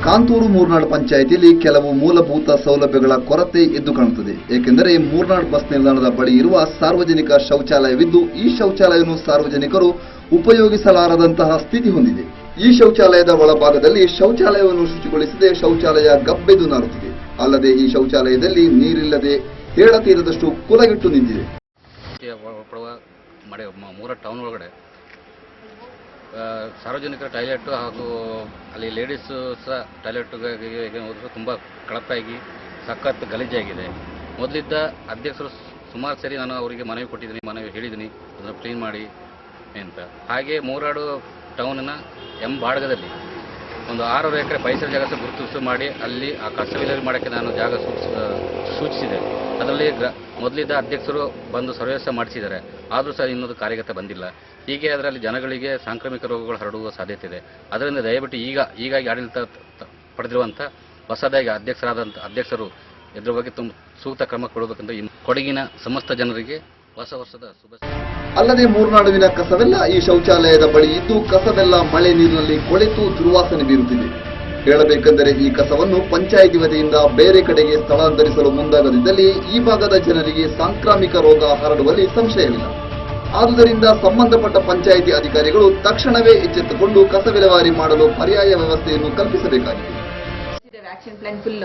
ಕಾಂತೂರು ಮೂರ್ನಾಡು ಪಂಚಾಯಿತಿಯಲ್ಲಿ ಕೆಲವು ಮೂಲಭೂತ ಸೌಲಭ್ಯಗಳ ಕೊರತೆ ಎದ್ದು ಕಾಣುತ್ತದೆ. ಏಕೆಂದರೆ ಮೂರ್ನಾಡು ಬಸ್ ನಿಲ್ದಾಣದ ಬಳಿ ಇರುವ ಸಾರ್ವಜನಿಕ ಶೌಚಾಲಯವಿದ್ದು ಈ ಶೌಚಾಲಯವನ್ನು ಸಾರ್ವಜನಿಕರು ಉಪಯೋಗಿಸಲಾರದಂತಹ ಸ್ಥಿತಿ ಹೊಂದಿದೆ. ಈ ಶೌಚಾಲಯದ ಒಳಭಾಗದಲ್ಲಿ ಶೌಚಾಲಯವನ್ನು ಶುಚಿಗೊಳಿಸದೆ ಶೌಚಾಲಯ ಗಬ್ಬೆದು ನಾರುತ್ತಿದೆ. ಅಲ್ಲದೆ ಈ ಶೌಚಾಲಯದಲ್ಲಿ ನೀರಿಲ್ಲದೆ ಹೇಳತೀರದಷ್ಟು ಕುಲಗೆಟ್ಟು ನಿಂತಿದೆ. ಮೂರ್ನಾಡು ಟೌನ್ ಒಳಗಡೆ ಸಾರ್ವಜನಿಕರ ಟಾಯ್ಲೆಟ್ ಹಾಗೂ ಅಲ್ಲಿ ಲೇಡೀಸ್ ಸಹ ಟಾಯ್ಲೆಟ್ಗೆ ಹೋದರೂ ತುಂಬ ಕಳಪೆಯಾಗಿ ಸಖತ್ ಗಲೀಜಾಗಿದೆ. ಮೊದಲಿದ್ದ ಅಧ್ಯಕ್ಷರು ಸುಮಾರು ಸರಿ ನಾನು ಅವರಿಗೆ ಮನವಿ ಕೊಟ್ಟಿದ್ದೀನಿ, ಮನವಿ ಹೇಳಿದ್ದೀನಿ ಅದನ್ನು ಕ್ಲೀನ್ ಮಾಡಿ ಅಂತ. ಹಾಗೆ ಮೂರ್ನಾಡು ಟೌನಿನ ಭಾಗದಲ್ಲಿ ಒಂದು 600 ಎಕರೆ ಪರಿಸರ ಜಾಗ ಗುರುತಿಸಿ ಮಾಡಿ ಅಲ್ಲಿ ಆ ಕಸ ವಿಲೇವಾರಿ ಮಾಡೋಕ್ಕೆ ನಾನು ಜಾಗ ಸೂಚಿಸಿದೆ. ಅದರಲ್ಲಿ ಮೊದಲಿದ್ದ ಅಧ್ಯಕ್ಷರು ಬಂದು ಸರ್ವೇಕ್ಷಣೆ ಮಾಡಿಸಿದ್ದಾರೆ, ಆದರೂ ಸಹ ಇನ್ನೊಂದು ಕಾರ್ಯಗತ ಬಂದಿಲ್ಲ. ಹೀಗೆ ಅದರಲ್ಲಿ ಜನಗಳಿಗೆ ಸಾಂಕ್ರಾಮಿಕ ರೋಗಗಳು ಹರಡುವ ಸಾಧ್ಯತೆ ಇದೆ. ಅದರಿಂದ ದಯವಿಟ್ಟು ಈಗಾಗಿ ಆಡಳಿತ ಪಡೆದಿರುವಂಥ ಹೊಸದಾಗಿ ಅಧ್ಯಕ್ಷರು ಇದರ ಬಗ್ಗೆ ಸೂಕ್ತ ಕ್ರಮ ಕೊಡಬೇಕಂತ ಕೊಡಗಿನ ಸಮಸ್ತ ಜನರಿಗೆ ಹೊಸ ವರ್ಷದ ಶುಭಾಶಯ. ಅಲ್ಲದೆ ಮೂರ್ನಾಡುವಿನ ಕಸವೆಲ್ಲ ಈ ಶೌಚಾಲಯದ ಬಳಿ ಇದ್ದು ಕಸವೆಲ್ಲ ಮಳೆ ನೀರಿನಲ್ಲಿ ಕೊಳೆತು ದುರ್ವಾಸನೆ ಬೀರುತ್ತಿದೆ. ಹೇಳಬೇಕೆಂದರೆ ಈ ಕಸವನ್ನು ಪಂಚಾಯಿತಿ ವತಿಯಿಂದ ಬೇರೆ ಕಡೆಗೆ ಸ್ಥಳಾಂತರಿಸಲು ಮುಂದಾಗದಿದ್ದಲ್ಲಿ ಈ ಭಾಗದ ಜನರಿಗೆ ಸಾಂಕ್ರಾಮಿಕ ರೋಗ ಹರಡುವಲ್ಲಿ ಸಂಶಯವಿಲ್ಲ. ಆದುದರಿಂದ ಸಂಬಂಧಪಟ್ಟ ಪಂಚಾಯಿತಿ ಅಧಿಕಾರಿಗಳು ತಕ್ಷಣವೇ ಎಚ್ಚೆತ್ತುಕೊಂಡು ಕಸ ವಿಲೇವಾರಿ ಮಾಡಲು ಪರ್ಯಾಯ ವ್ಯವಸ್ಥೆಯನ್ನು ಕಲ್ಪಿಸಬೇಕಾಗಿದೆ. ಆಕ್ಷನ್ ಪ್ಲಾನ್ ಫುಲ್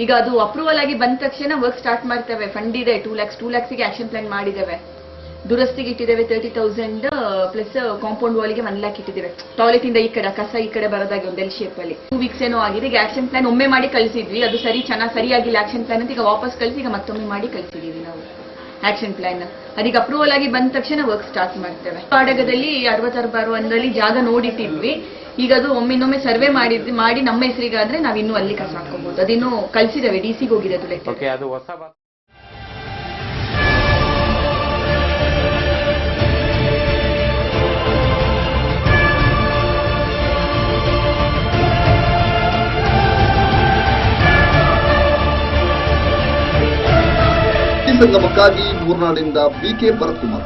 ಈಗ ಅದು ಅಪ್ರೂವಲ್ ಆಗಿ ಬಂದ ತಕ್ಷಣ ವರ್ಕ್ ಸ್ಟಾರ್ಟ್ ಮಾಡ್ತೇವೆ. ಫಂಡ್ ಇದೆ 2 lakhs ಆಕ್ಷನ್ ಪ್ಲಾನ್ ಮಾಡಿದ್ದೇವೆ. ದುರಸ್ತಿಗೆ ಇಟ್ಟಿದ್ದೇವೆ 30,000 ಪ್ಲಸ್ ಕಾಂಪೌಂಡ್ ವಾಲ್ಗೆ 1 lakh ಇಟ್ಟಿದ್ದೇವೆ. ಟಾಯ್ಲೆಟ್ ಇಂದ ಈ ಕಡೆ ಕಸ ಈ ಕಡೆ ಬರೋದಾಗಿ ಒಂದು ಎಲ್ ಶೇಪ್ ಅಲ್ಲಿ 2 weeks ಏನೋ ಆಗಿದೆ. ಈಗ ಆಕ್ಷನ್ ಪ್ಲಾನ್ ಒಮ್ಮೆ ಮಾಡಿ ಕಳಿಸಿದ್ವಿ, ಅದು ಸರಿಯಾಗಿಲ್ಲ ಆಕ್ಷನ್ ಪ್ಲಾನ್ ಅಂತ ಈಗ ವಾಪಸ್ ಕಳಿಸಿ ಈಗ ಮತ್ತೊಮ್ಮೆ ಮಾಡಿ ಕಳಿಸಿದೀವಿ ನಾವು ಆಕ್ಷನ್ ಪ್ಲಾನ್. ಅದೀಗ ಅಪ್ರೂವಲ್ ಆಗಿ ಬಂದ ತಕ್ಷಣ ವರ್ಕ್ ಸ್ಟಾರ್ಟ್ ಮಾಡ್ತೇವೆ. ಪಾಡಗದಲ್ಲಿ 66 ಜಾಗ ನೋಡಿಟ್ಟಿದ್ವಿ. ಈಗ ಅದು ಒಮ್ಮಿನ್ನೊಮ್ಮೆ ಸರ್ವೆ ಮಾಡಿ ನಮ್ಮ ಹೆಸರಿಗಾದ್ರೆ ನಾವಿನ್ನೂ ಅಲ್ಲಿ ಕಸ ಹಾಕೋಬಹುದು. ಅದಿನ್ನೂ ಕಳಿಸಿದ್ದೇವೆ, DC-ಗೆ ಹೋಗಿದೆ ಅದು ಲೆಟರ್. ಸಂಗಮಕ್ಕಾಗಿ ಮೂರ್ನಾಡಿನಿಂದ BK ಭರತ್ ಕುಮಾರ್.